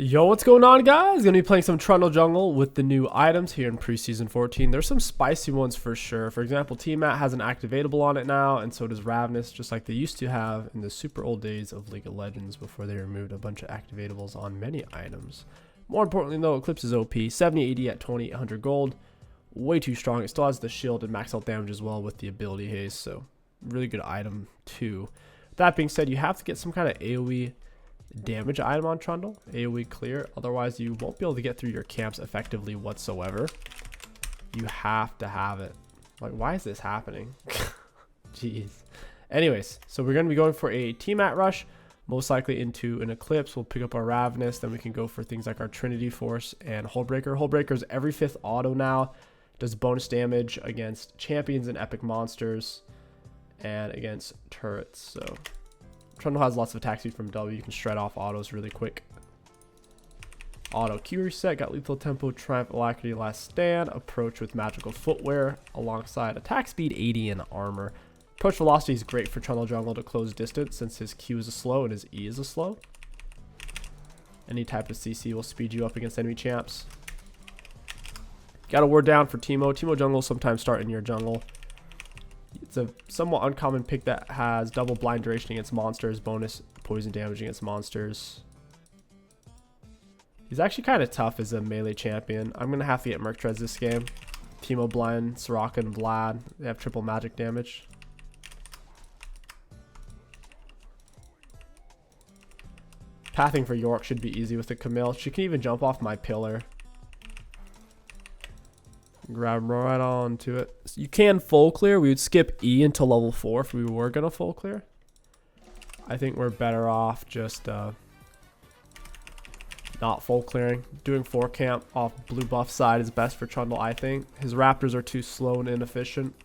Yo, what's going on, guys? Gonna be playing some Trundle Jungle with the new items here in preseason 14. There's some spicy ones for sure. For example, T-Mat has an activatable on it now, and so does Ravenous, just like they used to have in the super old days of League of Legends before they removed a bunch of activatables on many items. More importantly though, Eclipse is OP, 70-80 at 2800 gold. Way too strong. It still has the shield and max health damage as well with the ability haste, so really good item too. That being said, you have to get some kind of AoE damage item on Trundle, AoE clear, otherwise you won't be able to get through your camps effectively whatsoever. You have to have it. Like, why is this happening? Jeez. Anyways, so we're going to be going for a T-Mat rush, most likely into an Eclipse. We'll pick up our Ravenous, then we can go for things like our Trinity Force and Hullbreaker. Hullbreaker's every 5th auto now, does bonus damage against champions and epic monsters and against turrets, so Trundle has lots of attack speed from W. You can shred off autos really quick. Auto Q reset, got lethal tempo, triumph, alacrity, last stand, approach with magical footwear, alongside attack speed 80 and armor. Approach velocity is great for Trundle Jungle to close distance since his Q is a slow and his E is a slow. Any type of CC will speed you up against enemy champs. Got a word down for Teemo. Teemo Jungle will sometimes start in your jungle. It's a somewhat uncommon pick that has double blind duration against monsters, bonus poison damage against monsters. He's actually kind of tough as a melee champion. I'm going to have to get Merc Treads this game. Teemo blind, Soraka, and Vlad. They have triple magic damage. Pathing for York should be easy with the Camille. She can even jump off my pillar. Grab right on to it. So you can full clear. We would skip E until level 4 if we were going to full clear. I think we're better off just not full clearing. Doing 4 camp off blue buff side is best for Trundle, I think. His Raptors are too slow and inefficient.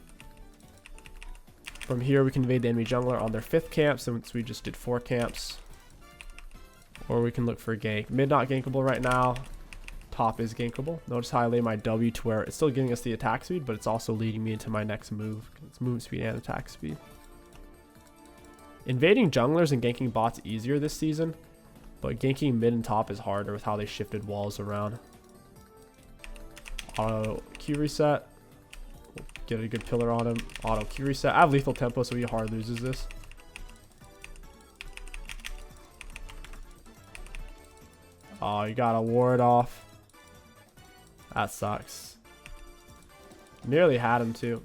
From here, we can invade the enemy jungler on their 5th camp since we just did 4 camps. Or we can look for a gank. Mid not gankable right now. Top is gankable. Notice how I lay my W to where it's still giving us the attack speed, but it's also leading me into my next move. It's movement speed and attack speed. Invading junglers and ganking bots easier this season, but ganking mid and top is harder with how they shifted walls around. Auto Q reset. We'll get a good pillar on him. Auto Q reset. I have lethal tempo, so he hard loses this. Oh, you got a ward off. That sucks. Nearly had him too.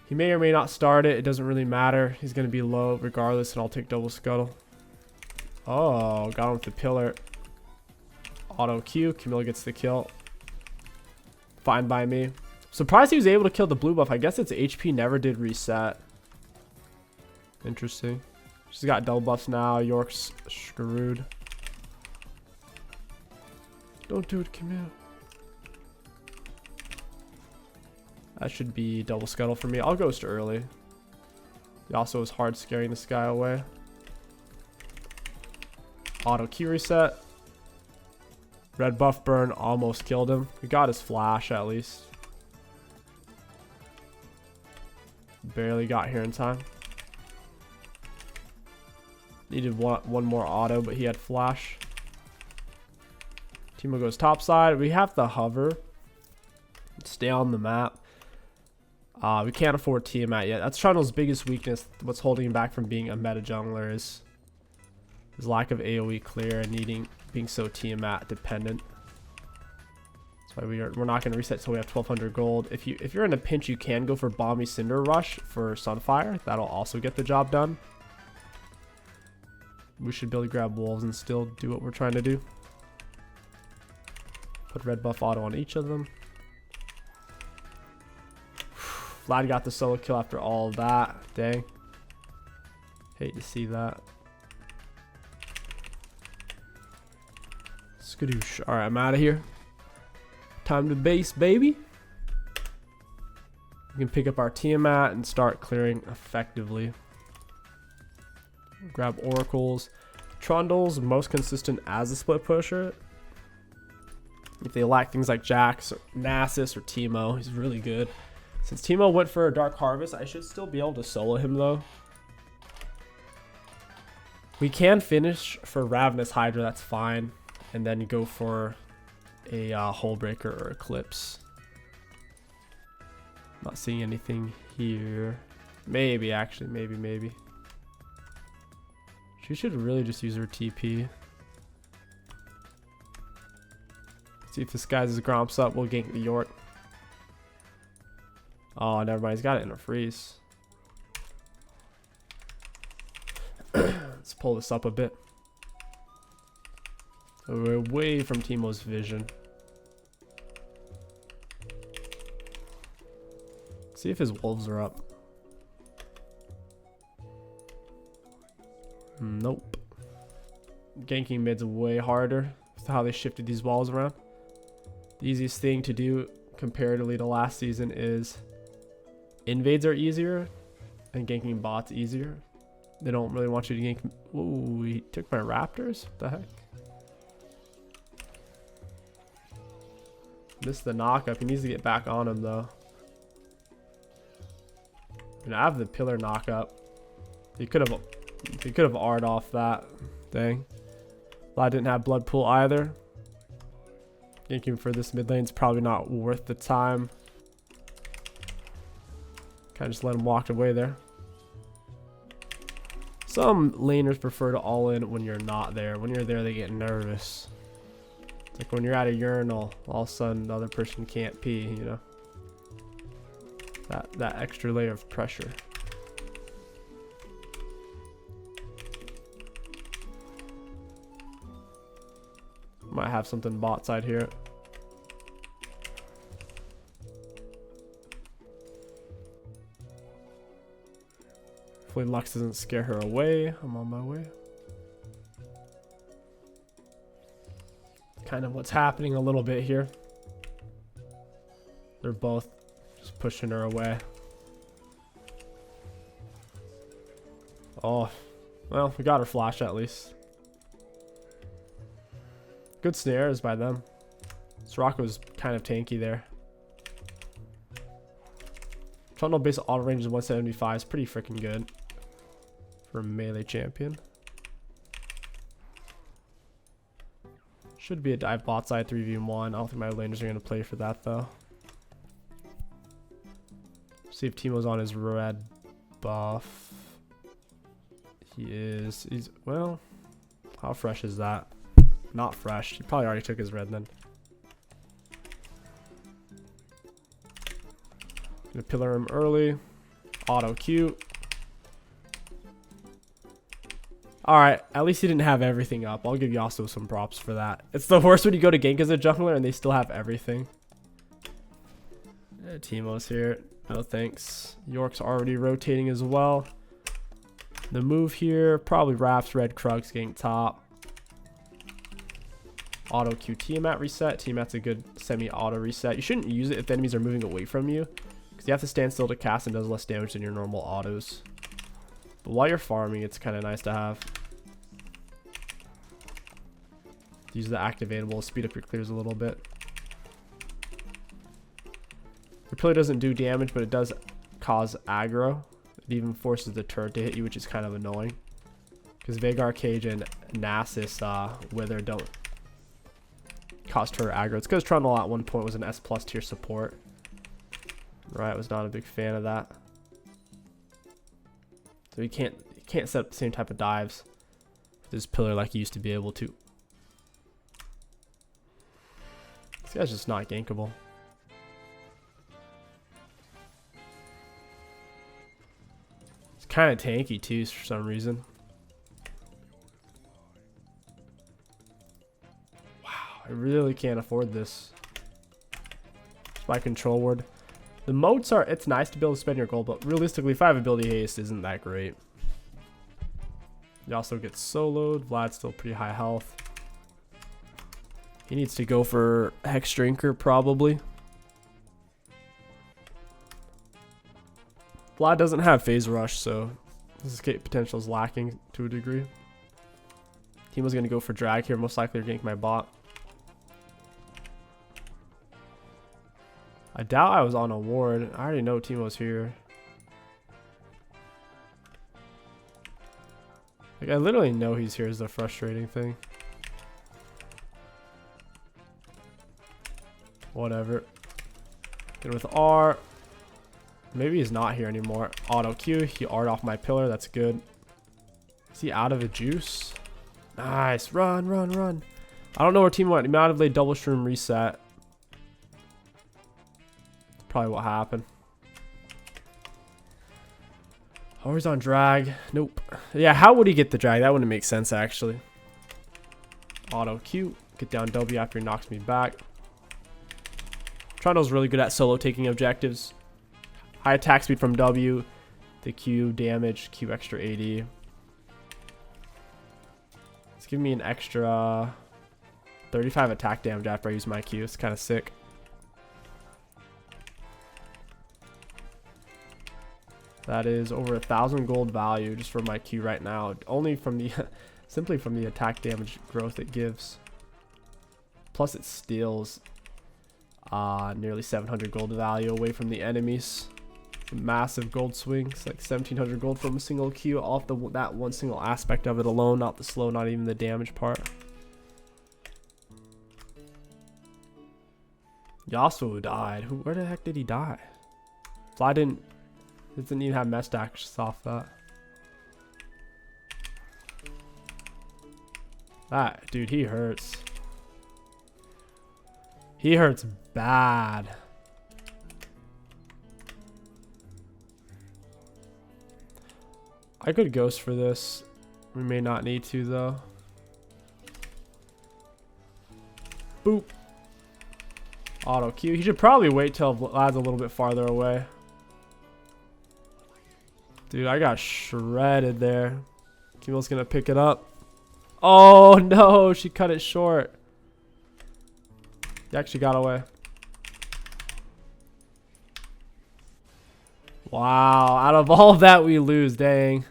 He may or may not start it. It doesn't really matter. He's going to be low regardless, and I'll take double scuttle. Oh, got him with the pillar. Auto Q. Camille gets the kill. Fine by me. Surprised he was able to kill the blue buff. I guess its HP never did reset. Interesting. She's got double buffs now. York's screwed. Don't do it, Camille. That should be double scuttle for me. I'll ghost early. He also is hard scaring this guy away. Auto Q reset. Red buff burn almost killed him. We got his flash at least. Barely got here in time. Needed one more auto, but he had flash. Teemo goes top side. We have to hover. Stay on the map. We can't afford T-Mat yet. That's Trundle's biggest weakness. What's holding him back from being a meta jungler is his lack of AoE clear and being so T-Mat dependent. That's why we're not going to reset until we have 1200 gold. If you're in a pinch, you can go for Balmy Cinder Rush for Sunfire. That'll also get the job done. We should be able to grab wolves and still do what we're trying to do. Put red buff auto on each of them. Vlad got the solo kill after all of that. Dang. Hate to see that. Skadoosh. Alright, I'm out of here. Time to base, baby. We can pick up our T-Mat and start clearing effectively. Grab oracles. Trundle's most consistent as a split pusher. If they lack things like Jax, or Nasus, or Teemo, he's really good. Since Teemo went for a Dark Harvest, I should still be able to solo him though. We can finish for Ravenous Hydra, that's fine. And then go for a Hull Breaker or Eclipse. Not seeing anything here. Maybe, actually, maybe. She should really just use her TP. See if this guy's Gromps up, we'll gank the York. Oh, never mind, he's got it in a freeze. Let's pull this up a bit. So we're away from Teemo's vision. See if his wolves are up. Nope. Ganking mid's way harder. That's how they shifted these walls around. The easiest thing to do comparatively to last season is invades are easier and ganking bots easier. They don't really want you to gank. Whoa, he took my raptors? What the heck? Missed the knockup. He needs to get back on him though. I have the pillar knockup. He could have R'd off that thing. Well, I didn't have blood pool either. Ganking for this mid lane's probably not worth the time. Kind of just let him walk away there. Some laners prefer to all in when you're not there. When you're there, they get nervous. It's like when you're at a urinal, all of a sudden the other person can't pee, you know. That extra layer of pressure. Might have something bot side here. Hopefully Lux doesn't scare her away. I'm on my way. Kind of what's happening a little bit here. They're both just pushing her away. Oh, well, we got her flash at least. Good snares by them. Soraka's kind of tanky there. Trundle base auto range is 175. Is pretty freaking good for a melee champion. Should be a dive bot side 3v1. I don't think my laners are going to play for that though. See if Teemo's on his red buff. He is. He's, well, how fresh is that? Not fresh. He probably already took his red then. Gonna pillar him early. Auto cute. Alright, at least he didn't have everything up. I'll give Yasuo some props for that. It's the worst when you go to gank as a jungler and they still have everything. Yeah, Teemo's here. No thanks. York's already rotating as well. The move here, probably Raps, red Krugs, gank top. Auto Q Tiamat reset. Tiamat's a good semi-auto reset. You shouldn't use it if the enemies are moving away from you, because you have to stand still to cast and does less damage than your normal autos. But while you're farming, it's kind of nice to have. Use the activatable, speed up your clears a little bit. Your pillar doesn't do damage, but it does cause aggro. It even forces the turret to hit you, which is kind of annoying. Because Veigar, Cage, and Nasus Wither don't cause turret aggro. It's because Trundle at one point was an S+ tier support. Right, was not a big fan of that. So you can't set up the same type of dives with this pillar like you used to be able to. This guy's just not gankable. It's kind of tanky too for some reason. Wow, I really can't afford this. My control ward. The moats are, it's nice to be able to spend your gold, but realistically 5 ability haste isn't that great. He also gets soloed. Vlad's still pretty high health. He needs to go for Hex Drinker probably. Vlad doesn't have Phase Rush, so his escape potential is lacking to a degree. Teemo's going to go for drag here, most likely gank my bot. I doubt I was on a ward. I already know Teemo's here. Like, I literally know he's here is the frustrating thing. Whatever. Good with R. Maybe he's not here anymore. Auto Q. He R'd off my pillar. That's good. Is he out of a juice? Nice. Run, run, run. I don't know where team went. He might have laid double shroom reset. Probably what happened. Oh, he's on drag. Nope. Yeah, how would he get the drag? That wouldn't make sense, actually. Auto Q. Get down W after he knocks me back. Trundle's really good at solo taking objectives. High attack speed from W. The Q damage. Q extra AD. It's giving me an extra 35 attack damage after I use my Q. It's kind of sick. That is over 1,000 gold value just for my Q right now. Only from the simply from the attack damage growth it gives. Plus it steals nearly 700 gold value away from the enemies. Massive gold swings, like 1,700 gold from a single Q off that one single aspect of it alone, not the slow, not even the damage part. Yasuo died. Where the heck did he die? Fly didn't even have mesh stacks off that. That dude, he hurts. He hurts bad. I could ghost for this. We may not need to though. Boop. Auto Q. He should probably wait till Vlad's a little bit farther away. Dude, I got shredded there. Kimmel's gonna pick it up. Oh no, she cut it short. He actually got away. Wow, out of all of that we lose, dang.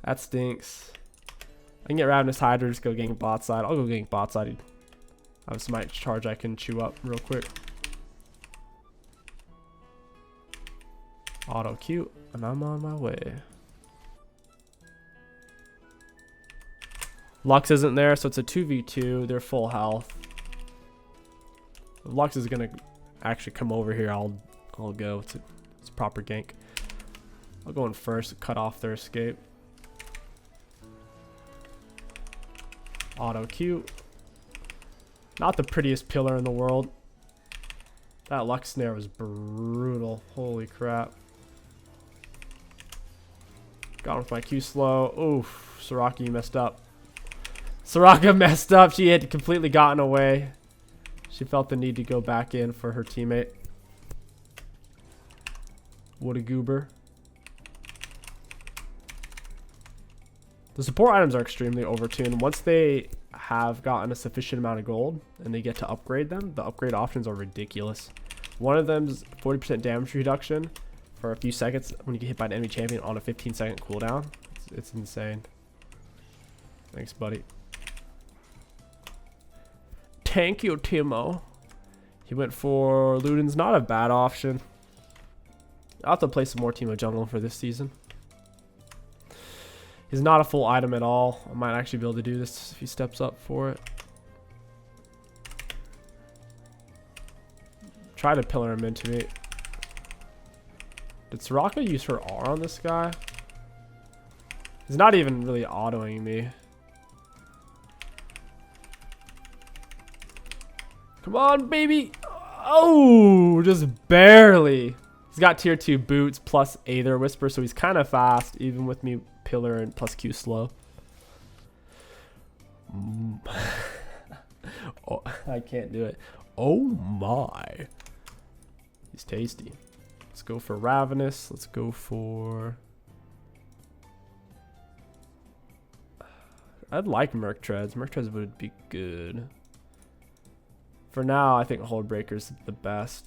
That stinks. I can get Ravenous Hydra, just go gank bot side. I'll go gank bot side. I have some might charge I can chew up real quick. Auto Q, and I'm on my way. Lux isn't there, so it's a 2v2. They're full health. If Lux is gonna actually come over here, I'll go. It's a proper gank. I'll go in first, cut off their escape. Auto Q. Not the prettiest pillar in the world. That Lux snare was brutal. Holy crap. Got him with my Q slow. Oof. Soraka, you messed up. Soraka messed up. She had completely gotten away. She felt the need to go back in for her teammate. What a goober. The support items are extremely overtuned. Once they have gotten a sufficient amount of gold and they get to upgrade them, the upgrade options are ridiculous. One of them is 40% damage reduction for a few seconds when you get hit by an enemy champion on a 15-second cooldown. It's insane. Thanks, buddy. Thank you, Timo. He went for Luden's. Not a bad option. I'll have to play some more Timo jungle for this season. He's not a full item at all. I might actually be able to do this if he steps up for it. Try to pillar him into me. Did Soraka use her R on this guy? He's not even really autoing me. Come on, baby. Oh, just barely. He's got tier 2 boots plus Aether Whisper, so he's kind of fast, even with me pillar and plus Q slow. Oh, I can't do it. Oh my. He's tasty. Let's go for Ravenous. Let's go for... I'd like Merc Treads. Merc Treads would be good. For now, I think Hold Breaker's the best.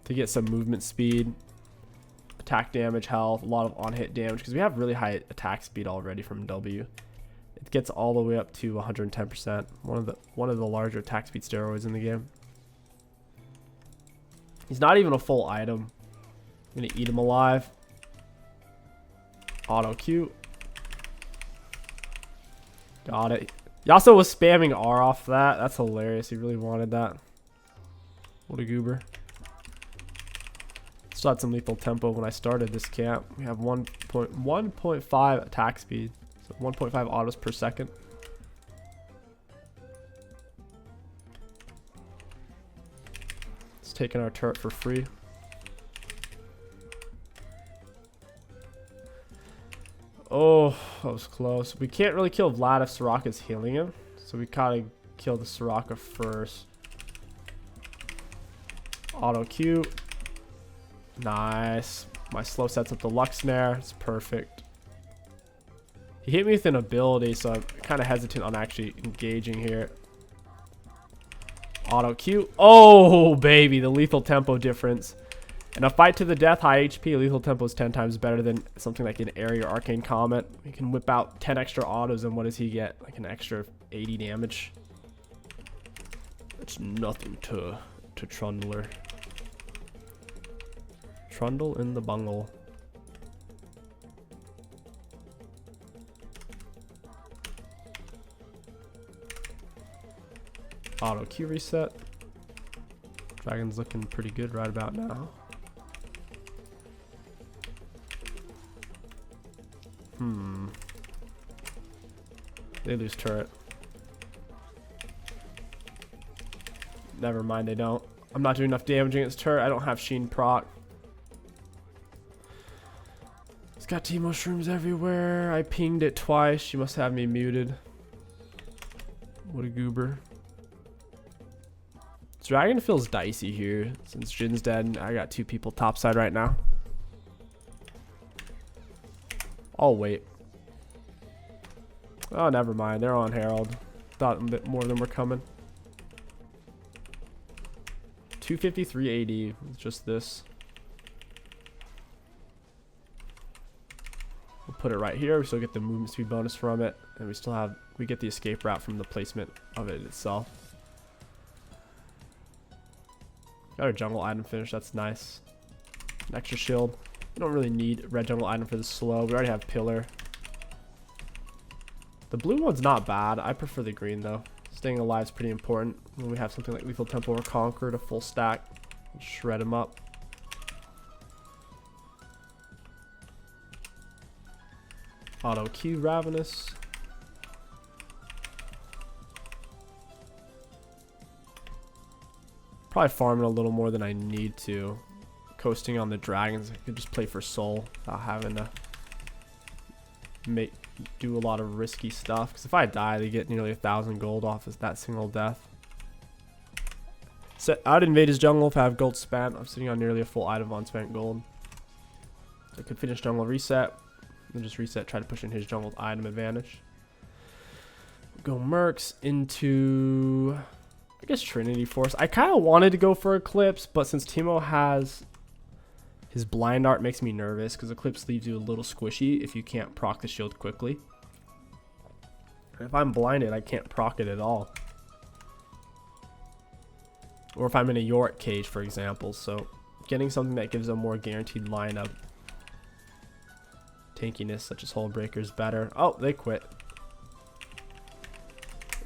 To get some movement speed, attack damage, health, a lot of on-hit damage, because we have really high attack speed already from W. It gets all the way up to 110%. One of the larger attack speed steroids in the game. He's not even a full item. I'm gonna eat him alive. Auto Q. Got it. Yasuo was spamming R off that. That's hilarious. He really wanted that. What a goober. Still had some lethal tempo when I started this camp. We have 1.5 attack speed. So 1.5 autos per second. It's taking our turret for free. Oh, that was close. We can't really kill Vlad if Soraka's healing him. So we gotta kill the Soraka first. Auto Q. Nice. My slow sets up the Lux Snare. It's perfect. He hit me with an ability, so I'm kind of hesitant on actually engaging here. Auto Q. Oh, baby. The lethal tempo difference. In a fight to the death, high HP, lethal tempo is 10 times better than something like an Area or Arcane Comet. He can whip out 10 extra autos, and what does he get? Like an extra 80 damage. It's nothing to Trundler. Trundle in the bungle. Auto Q reset. Dragon's looking pretty good right about now. They lose turret. Never mind, they don't. I'm not doing enough damage against turret. I don't have Sheen proc. It's got tea mushrooms everywhere. I pinged it twice. She must have me muted. What a goober. Dragon feels dicey here since Jin's dead and I got two people topside right now. I'll wait. Oh, never mind. They're on Herald. Thought a bit more of them were coming. 253 AD. It's just this. We'll put it right here. We still get the movement speed bonus from it. And we get the escape route from the placement of it itself. Got our jungle item finish. That's nice. An extra shield. We don't really need red jungle item for the slow. We already have pillar. The blue one's not bad. I prefer the green though. Staying alive is pretty important when we have something like lethal tempo or conquer to full stack. Shred him up. Auto Q Ravenous. Probably farming a little more than I need to. Coasting on the dragons. I could just play for soul without having to do a lot of risky stuff. Because if I die, they get nearly 1,000 gold off of that single death. So I'd invade his jungle if I have gold spent. I'm sitting on nearly a full item of unspent gold. So I could finish jungle reset. And just reset, try to push in his jungle with item advantage. Go Mercs into, I guess, Trinity Force. I kind of wanted to go for Eclipse, but since Teemo has his blind art, makes me nervous because Eclipse leaves you a little squishy if you can't proc the shield quickly. And if I'm blinded, I can't proc it at all. Or if I'm in a Yorick cage, for example. So getting something that gives a more guaranteed lineup tankiness, such as Hull Breaker, is better. Oh, they quit.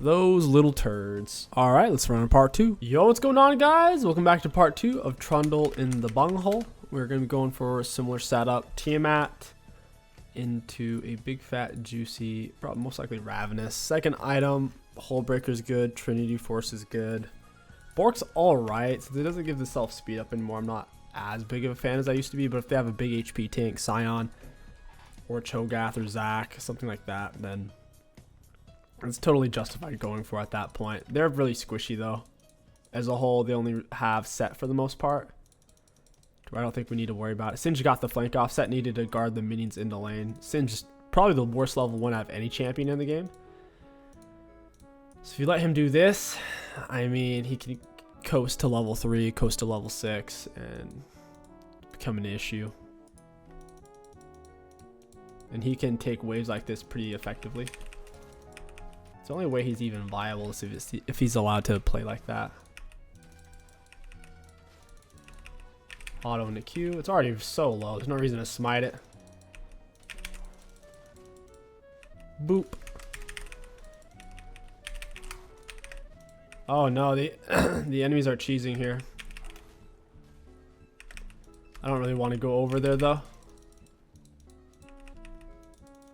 Those little turds. All right, let's run on part 2. Yo, what's going on, guys? Welcome back to part 2 of Trundle in the bunghole. We're going to be going for a similar setup. Tiamat into a big, fat, juicy, probably most likely Ravenous. Second item, Hull Breaker is good. Trinity Force is good. Bork's all right, since it doesn't give the self speed up anymore. I'm not as big of a fan as I used to be, but if they have a big HP tank, Scion, or Cho'Gath or Zac, something like that, then it's totally justified going for at that point. They're really squishy though. As a whole, they only have set for the most part. I don't think we need to worry about it. Singe got the flank offset, needed to guard the minions in the lane. Singe is probably the worst level 1 out of any champion in the game. So if you let him do this, I mean, he can coast to level 3, coast to level 6, and become an issue. And he can take waves like this pretty effectively. The only way he's even viable is if he's allowed to play like that. Auto into Q. It's already so low. There's no reason to smite it. Boop. Oh no, the enemies are cheesing here. I don't really want to go over there though.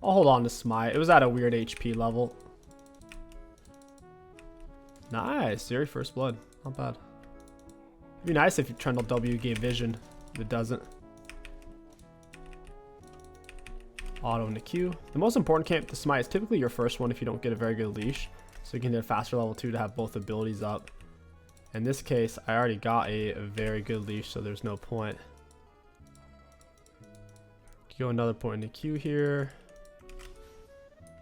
I'll hold on to smite. It was at a weird HP level. Nice, Zeri first blood. Not bad. It'd be nice if Trundle W gave vision. If it doesn't. Auto into Q. The most important camp to smite is typically your first one if you don't get a very good leash. So you can hit a faster level 2 to have both abilities up. In this case, I already got a very good leash, so there's no point. Go another point into Q here.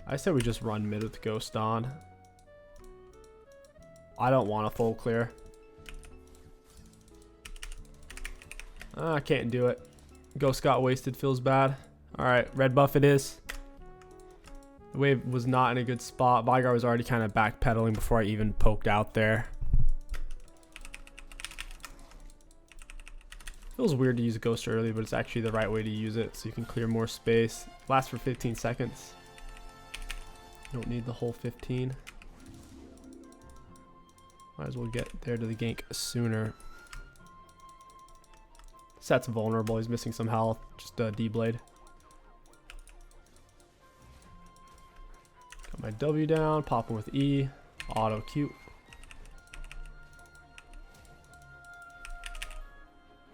I say we just run mid with Ghost on. I don't want a full clear. I can't do it. Ghost got wasted, feels bad. Alright, red buff it is. The wave was not in a good spot. Bodyguard was already kind of backpedaling before I even poked out there. Feels weird to use Ghost early, but it's actually the right way to use it so you can clear more space. Lasts for 15 seconds. You don't need the whole 15. Might as well get there to the gank sooner. Set's vulnerable. He's missing some health. Just a D-blade. Got my W down. Pop him with E. Auto Q.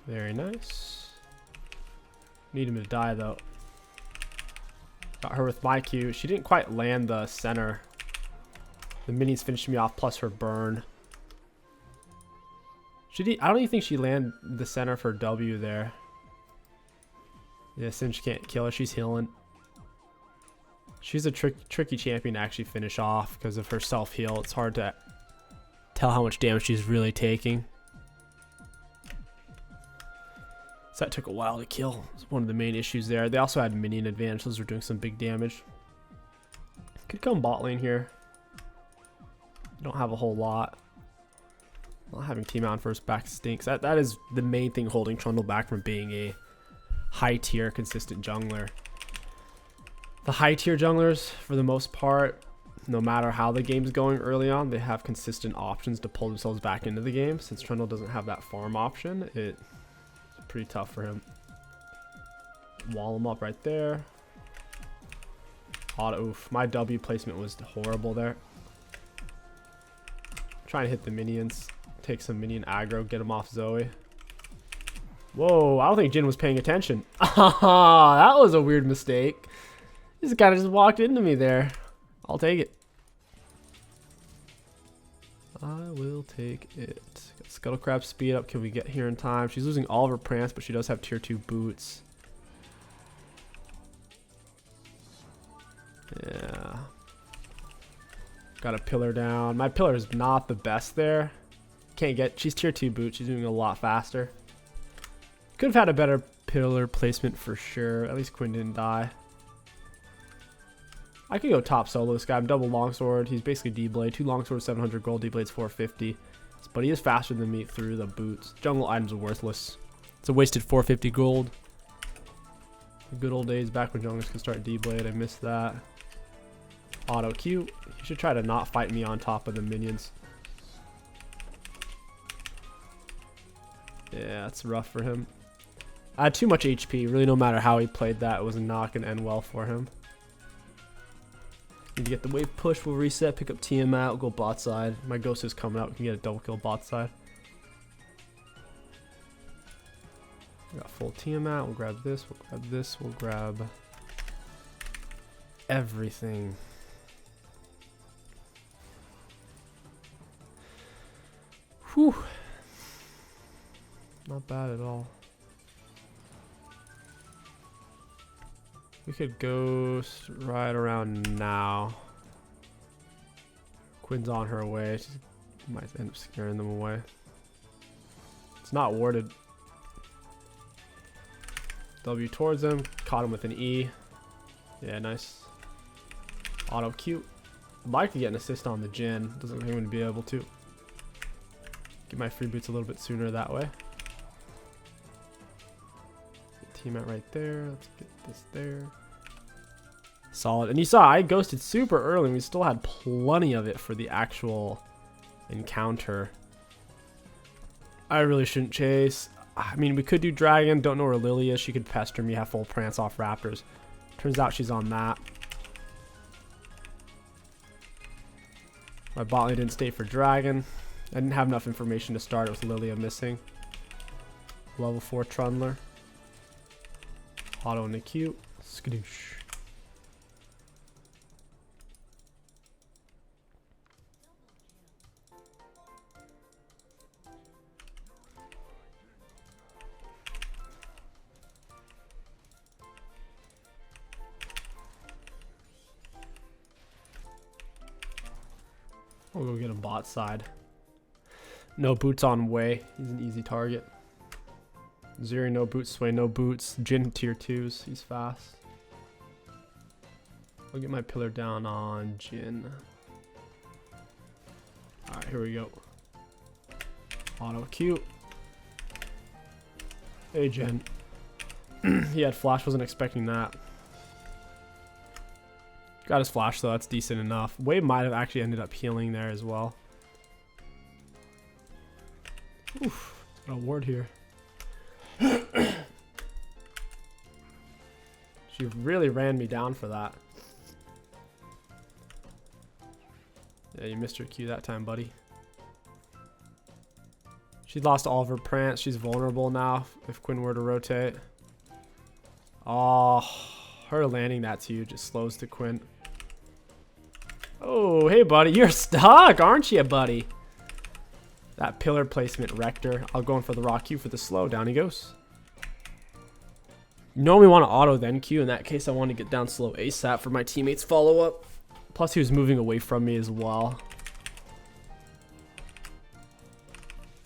Very nice. Need him to die though. Got her with my Q. She didn't quite land the center. The minions finished me off plus her burn. I don't even think she landed the center for W there. Yeah, Singe can't kill her. She's healing. She's a tricky champion to actually finish off because of her self-heal. It's hard to tell how much damage she's really taking. So that took a while to kill. It's one of the main issues there. They also had minion advantage. Those were doing some big damage. Could come bot lane here. Don't have a whole lot. Not having team out first back stinks. That is the main thing holding Trundle back from being a high tier consistent jungler. The high tier junglers, for the most part, no matter how the game's going early on, they have consistent options to pull themselves back into the game. Since Trundle doesn't have that farm option, it's pretty tough for him. Wall him up right there. Oof, my W placement was horrible there. Trying to hit the minions. Take some minion aggro, get him off Zoe. Whoa, I don't think Jin was paying attention. That was a weird mistake. This guy just walked into me there. I'll take it. I will take it. Got Scuttle Crab speed up. Can we get here in time? She's losing all of her prance, but she does have tier 2 boots. Yeah. Got a pillar down. My pillar is not the best there. Can't get. She's tier 2 boot. She's moving a lot faster. Could have had a better pillar placement for sure. At least Quinn didn't die. I could go top solo this guy. I'm double longsword. He's basically D-blade. 2 longswords, 700 gold. D-blade's 450. But he is faster than me through the boots. Jungle items are worthless. It's a wasted 450 gold. The good old days back when junglers could start D-blade. I missed that. Auto Q. You should try to not fight me on top of the minions. Yeah, that's rough for him. I had too much HP. Really, no matter how he played that, it was not going to end well for him. Need to get the wave push. We'll reset, pick up Tiamat. We'll go bot side. My ghost is coming out. We can get a double kill bot side. We got full Tiamat. We'll grab this. We'll grab this. We'll grab everything. Whew. Not bad at all. We could ghost right around now. Quinn's on her way. She might end up scaring them away. It's not warded. W towards him. Caught him with an E. Yeah, nice. Auto Q. I'd like to get an assist on the Jin. Doesn't look like I'm going to be able to. Get my free boots a little bit sooner that way. Team out right there. Let's get this there. Solid. And you saw I ghosted super early and we still had plenty of it for the actual encounter. I really shouldn't chase. I mean, we could do dragon. Don't know where Lily is. She could pester me, have full prance off raptors. Turns out she's on that. My bot lane didn't stay for dragon. I didn't have enough information to start it with Lilia missing. Level 4 Trundler. Auto in the queue. Skadoosh. We'll go get him bot side. No boots on Wei. He's an easy target. Zeri, no boots. Sway, no boots. Jin, tier 2s. He's fast. I'll get my pillar down on Jin. Alright, here we go. Auto Q. Hey, Jin. He had flash. Wasn't expecting that. Got his flash, though. That's decent enough. Wei might have actually ended up healing there as well. Oof. Got a ward here. She really ran me down for that. Yeah, you missed your Q that time, buddy. She lost all of her prance. She's vulnerable now if Quinn were to rotate. Oh, her landing that's huge. It slows to Quinn. Oh, hey, buddy. You're stuck, aren't you, buddy? That pillar placement wrecked her. I'll go in for the raw Q for the slow. Down he goes. You know we want to auto then Q. In that case, I want to get down slow ASAP for my teammates' follow-up. Plus, he was moving away from me as well.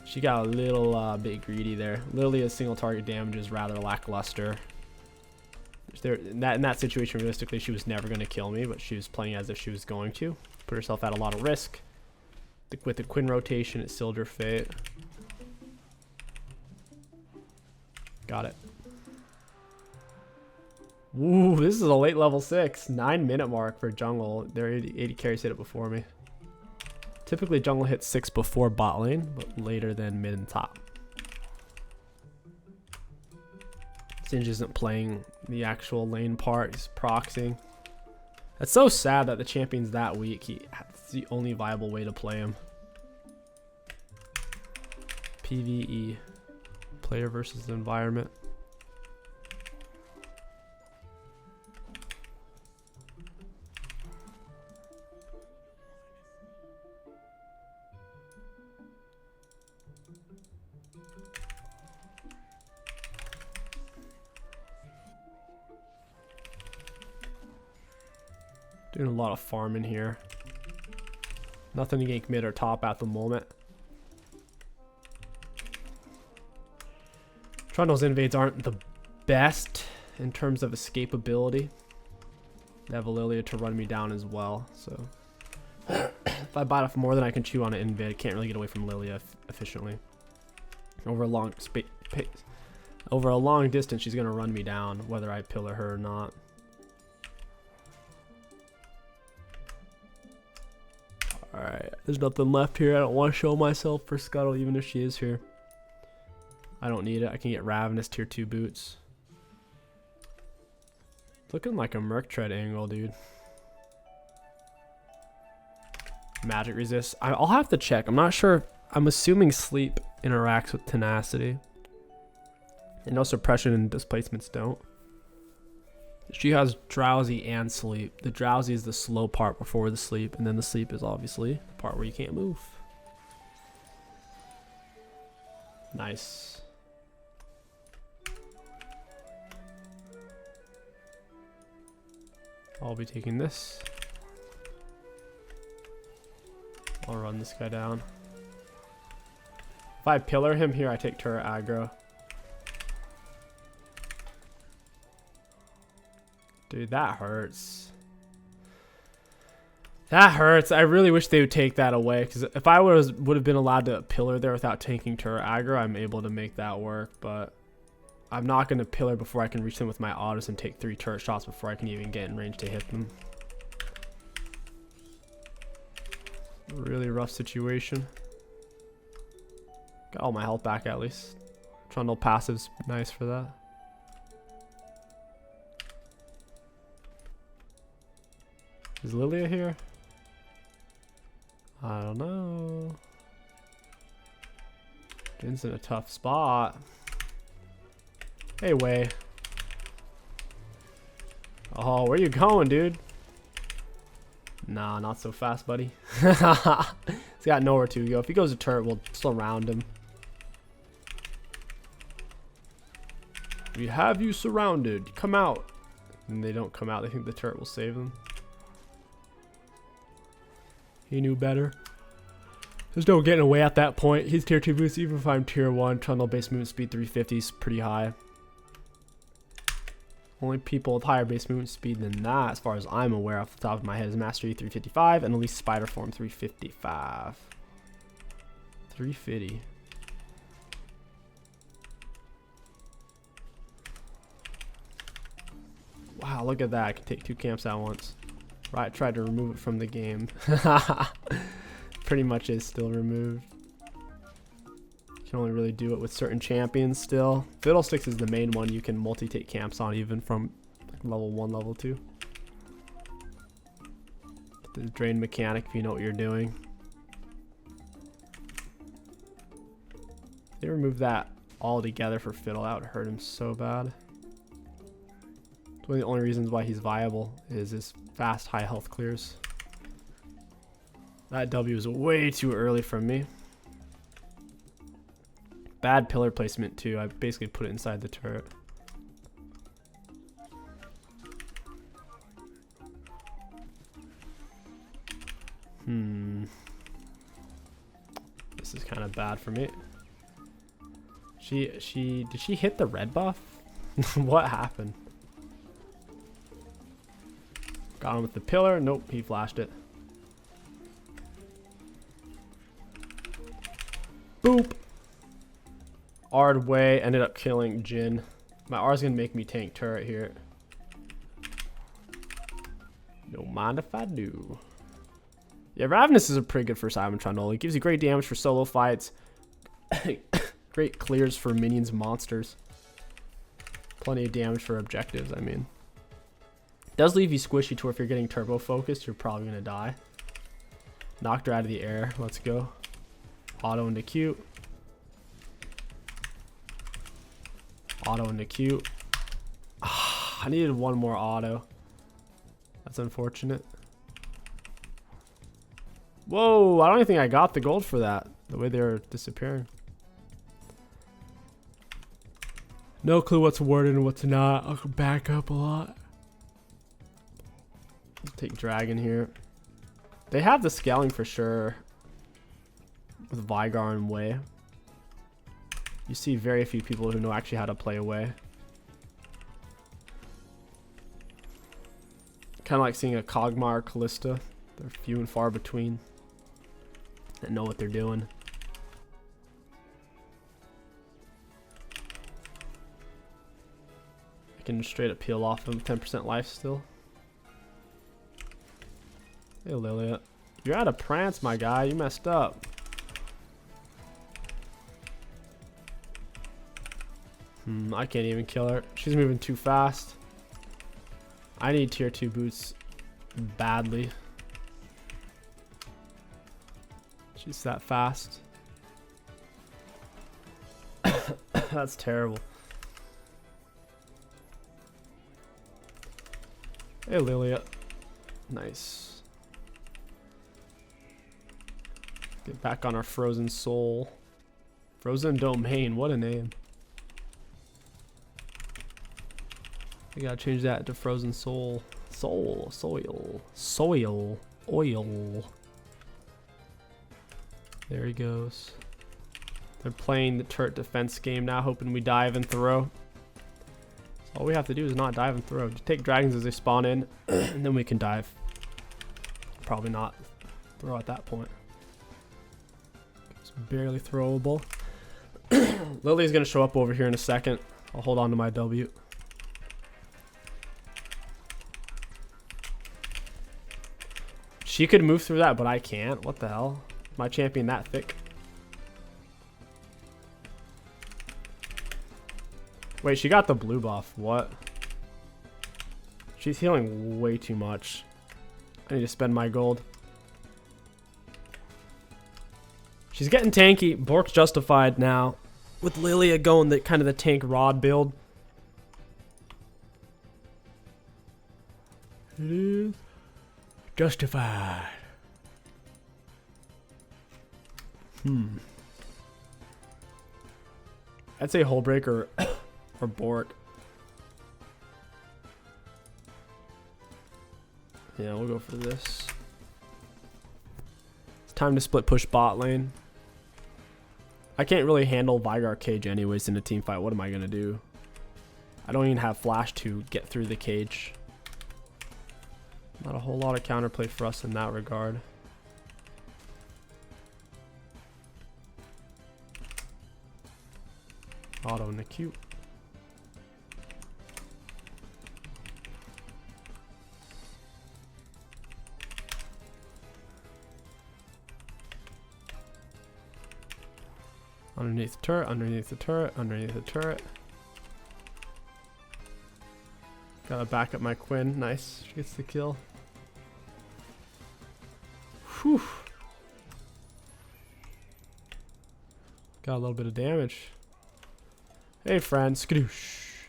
She got a little bit greedy there. Lilia's single target damage is rather lackluster. In that situation, realistically, she was never going to kill me, but she was playing as if she was going to. Put herself at a lot of risk. With the Quinn rotation, it sealed her fate. Got it. Ooh, this is a late level 6. 9-minute mark for jungle. Their 80 carries hit it before me. Typically, jungle hits 6 before bot lane, but later than mid and top. Singe isn't playing the actual lane part. He's proxying. That's so sad that the champion's that weak. It's the only viable way to play him. PvE. Player versus environment. Doing a lot of farming here. Nothing to gank mid or top at the moment. Trundle's invades aren't the best in terms of escapability. They have a Lilia to run me down as well, so if I bite off more than I can chew on an invade, I can't really get away from Lilia efficiently. Over a long distance, she's gonna run me down, whether I pillar her or not. Alright, there's nothing left here. I don't want to show myself for Scuttle, even if she is here. I don't need it. I can get Ravenous tier 2 boots. Looking like a Merc Tread angle, dude. Magic resist. I'll have to check. I'm not sure. I'm assuming sleep interacts with tenacity. And no suppression and displacements don't. She has drowsy and sleep. The drowsy is the slow part before the sleep, and then the sleep is obviously the part where you can't move. Nice. I'll be taking this. I'll run this guy down. If I pillar him here, I take turret aggro. Dude, that hurts. That hurts. I really wish they would take that away, because if I would have been allowed to pillar there without taking turret aggro, I'm able to make that work, but I'm not going to pillar before I can reach them with my autos and take 3 turret shots before I can even get in range to hit them. Really rough situation. Got all my health back at least. Trundle passive's nice for that. Is Lilia here? I don't know. Jin's in a tough spot. Hey, Wei. Oh, where you going, dude? Nah, not so fast, buddy. He's got nowhere to go. If he goes to turret, we'll surround him. We have you surrounded. Come out. And they don't come out. They think the turret will save them. He knew better. There's no getting away at that point. He's tier 2 boost. Even if I'm tier 1, Trundle base movement speed 350 is pretty high. Only people with higher base movement speed than that, as far as I'm aware off the top of my head, is Mastery 355 and at least Spider Form 355. 350. Wow, look at that. I can take 2 camps at once. Right, tried to remove it from the game. Pretty much is still removed. You can only really do it with certain champions still. Fiddlesticks is the main one you can multi-take camps on even from like level 1, level 2. The drain mechanic if you know what you're doing. They removed that altogether for Fiddle. That would hurt him so bad. One of the only reasons why he's viable is his fast high health clears. That W is way too early from me. Bad pillar placement too. I basically put it inside the turret. This is kind of bad for me. Did she hit the red buff? What happened? Got him with the pillar. Nope, he flashed it. Boop. R'd Wei ended up killing Jin. My R's gonna make me tank turret here. Don't mind if I do. Yeah, Ravenous is a pretty good first item in Trundle. It gives you great damage for solo fights. Great clears for minions, monsters. Plenty of damage for objectives, I mean. It does leave you squishy to where if you're getting turbo focused, you're probably gonna die. Knocked her out of the air. Let's go. Auto into Q. Auto into Q. I needed one more auto. That's unfortunate. Whoa, I don't even think I got the gold for that. The way they were disappearing. No clue what's worded and what's not. I'll back up a lot. Take Dragon here. They have the scaling for sure. With Vigar and Wei. You see very few people who know actually how to play Wei. Kind of like seeing a Kog'Maw or Kalista. They're few and far between. That know what they're doing. I can straight up peel off them 10% life still. Hey Lilia. You're out of prance, my guy. You messed up. I can't even kill her. She's moving too fast. I need tier 2 boots badly. She's that fast. That's terrible. Hey Lilia. Nice. Get back on our Frozen Soul. Frozen Domain, what a name. We gotta change that to Frozen Soul. Soul, soil, soil, oil. There he goes. They're playing the turret defense game now, hoping we dive and throw. So all we have to do is not dive and throw. Just take dragons as they spawn in, and then we can dive. Probably not throw at that point. It's barely throwable. Lily's gonna show up over here in a second. I'll hold on to my W. She could move through that, but I can't. What the hell? My champion that thick? Wait, she got the blue buff. What? She's healing way too much. I need to spend my gold. She's getting tanky. Bork's justified now. With Lilia going the kind of the tank rod build. It is justified. I'd say Hull Breaker or Bork. Yeah, we'll go for this. It's time to split push bot lane. I can't really handle Vigar cage anyways in a team fight. What am I going to do? I don't even have flash to get through the cage. Not a whole lot of counterplay for us in that regard. Auto and acute. Underneath the turret, underneath the turret, underneath the turret. Gotta back up my Quinn. Nice. She gets the kill. Whew. Got a little bit of damage. Hey, friend. Skadoosh.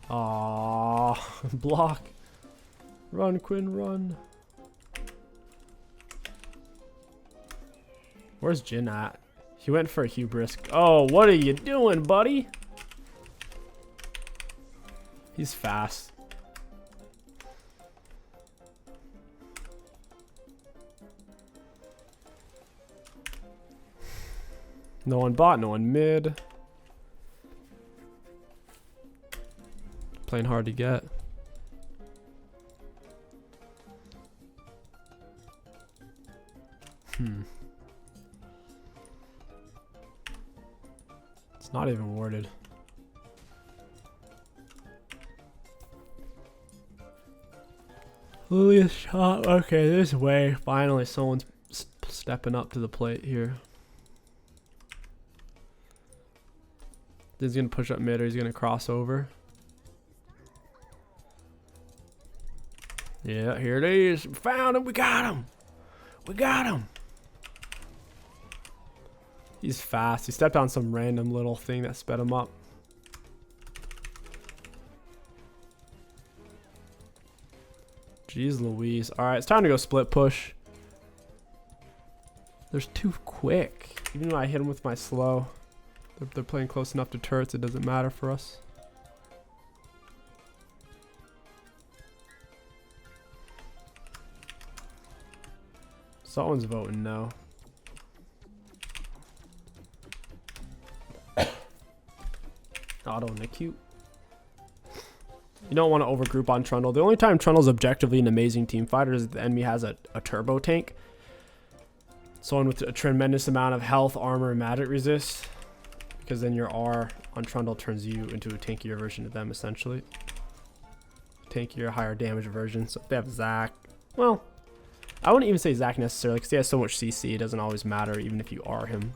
Aww. Block. Run, Quinn, run. Where's Jin at? He went for a hubris. Oh, what are you doing, buddy? He's fast. No one bot, no one mid. Playing hard to get. It's not even warded. Lilia's shot. Okay, this way. Finally, someone's stepping up to the plate here. He's gonna push up mid, or he's gonna cross over. Yeah, here it is. We found him. We got him. We got him. He's fast. He stepped on some random little thing that sped him up. Jeez Louise. Alright, it's time to go split push. They're too quick. Even though I hit him with my slow. They're playing close enough to turrets, it doesn't matter for us. Someone's voting no. Auto and acute. You don't want to overgroup on Trundle. The only time Trundle's objectively an amazing team fighter is if the enemy has a turbo tank. Someone with a tremendous amount of health, armor, and magic resist. Because then your R on Trundle turns you into a tankier version of them, essentially. Tankier, higher damage version. So if they have Zac, well, I wouldn't even say Zac necessarily, because he has so much CC, it doesn't always matter, even if you R him.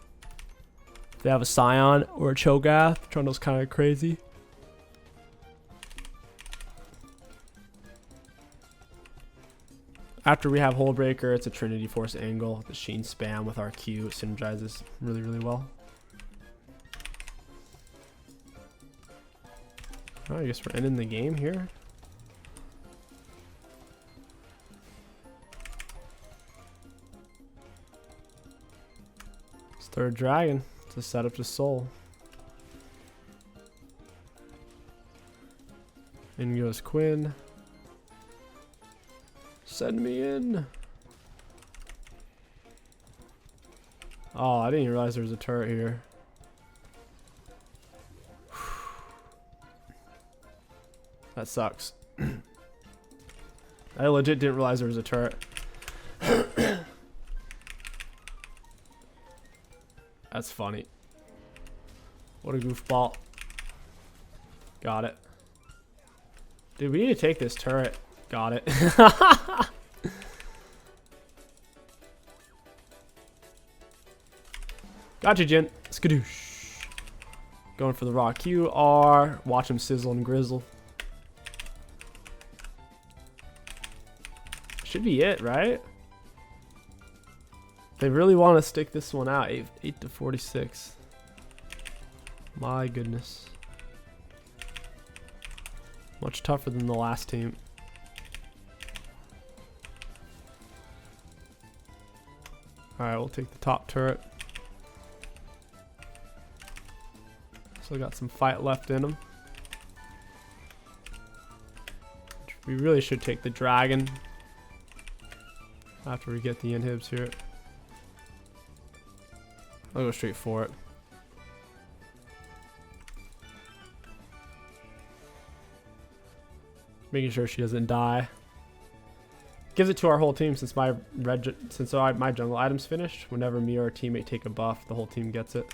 If they have a Scion or a Cho'Gath, Trundle's kind of crazy. After we have Hullbreaker, it's a Trinity Force angle. The Sheen spam with our Q synergizes really, really well. Oh, I guess we're ending the game here. It's third dragon to set up to soul. In goes Quinn. Send me in. Oh, I didn't even realize there was a turret here. That sucks. I legit didn't realize there was a turret. That's funny. What a goofball. Got it. Dude, we need to take this turret. Got it. Gotcha, Jin. Skadoosh. Going for the raw QR. Watch him sizzle and grizzle. Should be it, right? They really want to stick this one out. 8 to 46. My goodness. Much tougher than the last team. Alright, we'll take the top turret. Still got some fight left in them. We really should take the dragon after we get the inhibs here. I'll go straight for it. Making sure she doesn't die. Gives it to our whole team since my jungle item's finished. Whenever me or a teammate take a buff, the whole team gets it.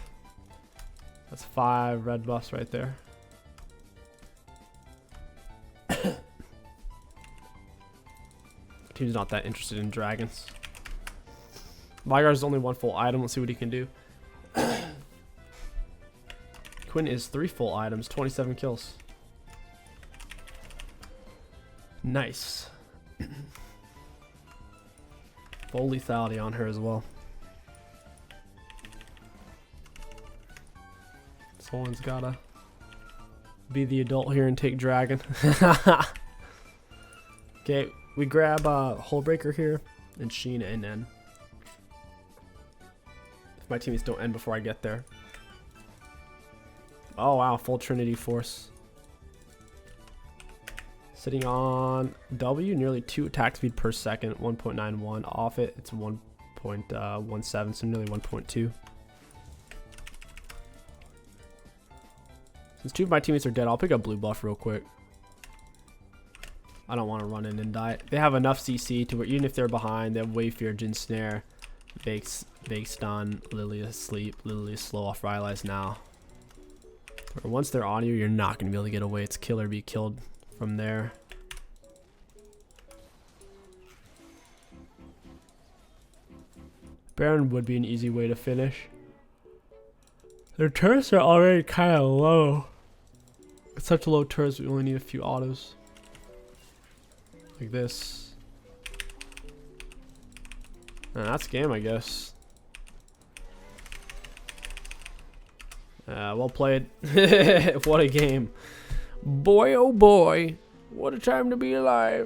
That's 5 red buffs right there. Team's not that interested in dragons. Vygar's only 1 full item. Let's see what he can do. Quinn is 3 full items, 27 kills. Nice. Full lethality on her as well. Someone's gotta be the adult here and take dragon. Okay, we grab Hull Breaker here and Sheena and N. If my teammates don't end before I get there. Oh wow, full Trinity Force. Sitting on W, nearly 2 attack speed per second, 1.91. Off it, it's 1.17, so nearly 1.2. Since 2 of my teammates are dead, I'll pick up blue buff real quick. I don't want to run in and die. They have enough CC to where even if they're behind, they have Wave Fear, Jin Snare, Bake Stun, Lily Asleep, Lily Slow off Rylai's now. Or once they're on you, you're not going to be able to get away. It's kill or be killed from there. Baron would be an easy way to finish. Their turrets are already kind of low. It's such low turrets, we only need a few autos. Like this. And that's game, I guess. Well played. What a game. Boy, oh boy. What a time to be alive.